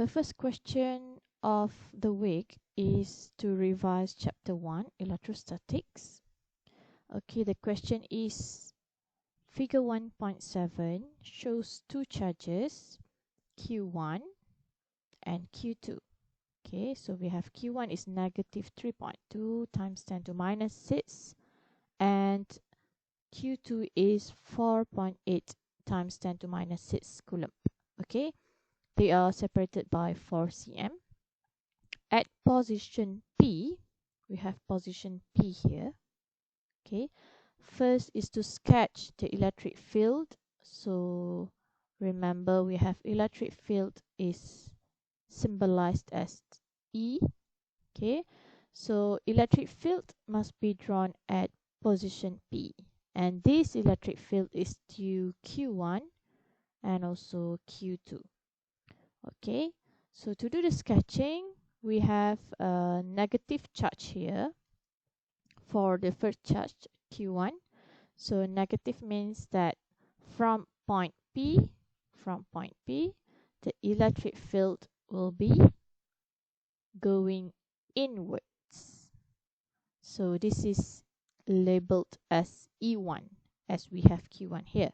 The first question of the week is to revise Chapter 1, Electrostatics. Okay, the question is Figure 1.7 shows two charges, Q1 and Q2. Okay, so we have Q1 is negative 3.2 times 10 to minus 6 and Q2 is 4.8 times 10 to minus 6 coulomb. Okay, they are separated by 4 cm. At position P, we have position P here. Okay, first is to sketch the electric field. So remember, we have electric field is symbolized as E. Okay, so electric field must be drawn at position P, and this electric field is due Q1 and also Q2. Okay, so to do the sketching, we have a negative charge here for the first charge, Q1. So negative means that from point P, the electric field will be going inwards. So this is labeled as E1 as we have Q1 here.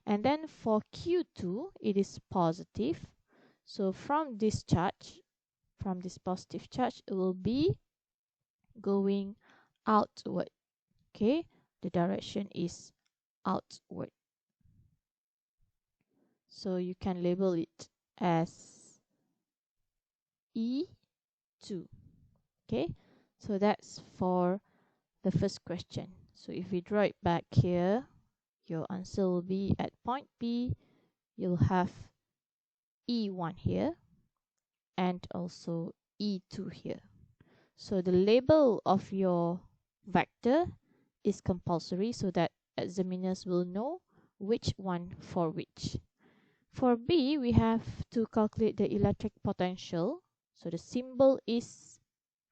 And then for Q2, it is positive. So from this charge, from this positive charge, it will be going outward. Okay, the direction is outward. So you can label it as E2. Okay, so that's for the first question. So if we draw it back here, your answer will be at point P, you'll have E1 here and also E2 here. So the label of your vector is compulsory so that examiners will know which one for which. For B, we have to calculate the electric potential. So the symbol is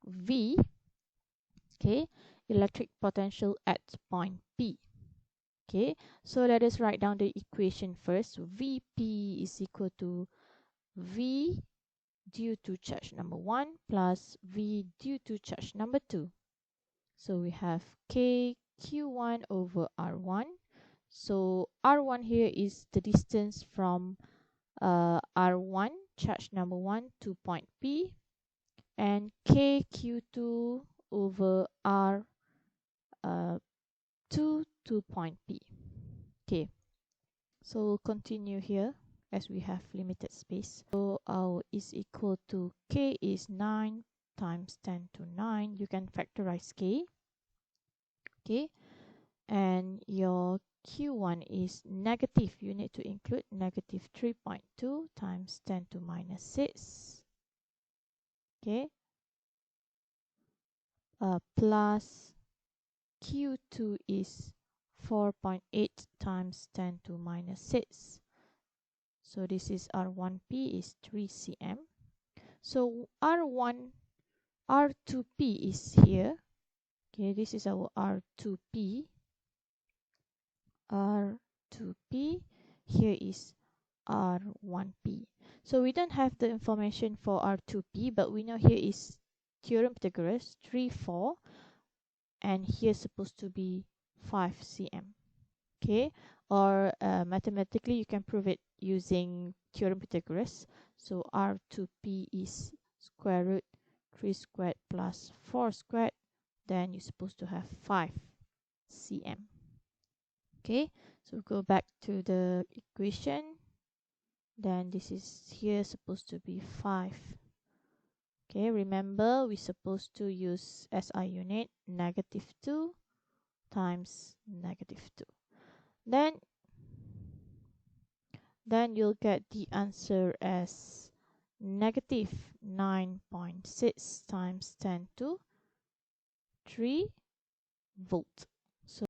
V. Okay, electric potential at point P. Okay, so let us write down the equation first. Vp is equal to V due to charge number 1 plus V due to charge number 2. So we have K Q1 over R1. So R1 here is the distance from R1, charge number 1, to point P, and K Q2 over R2 to point P. Okay, so we'll continue here as we have limited space. So our is equal to K is 9 times 10 to 9. You can factorize K. Okay, and your Q1 is negative. You need to include negative 3.2 times 10 to minus 6. Okay, plus Q2 is 4.8 times 10 to minus 6. So this is R1P is 3 cm. So R2P is here. Okay, this is our R2P. R2P. Here is R1P. So we don't have the information for R2P, but we know here is theorem Pythagoras 3, 4, and here supposed to be 5 cm. Okay, or mathematically you can prove it using theorem Pythagoras. So R2P is square root 3 squared plus 4 squared. Then you're supposed to have 5 cm. Okay, so go back to the equation. Then this is here supposed to be 5. Okay, remember we're supposed to use SI unit, negative 2 times negative 2. Then you'll get the answer as negative 9.6 times 10 to 3 volt.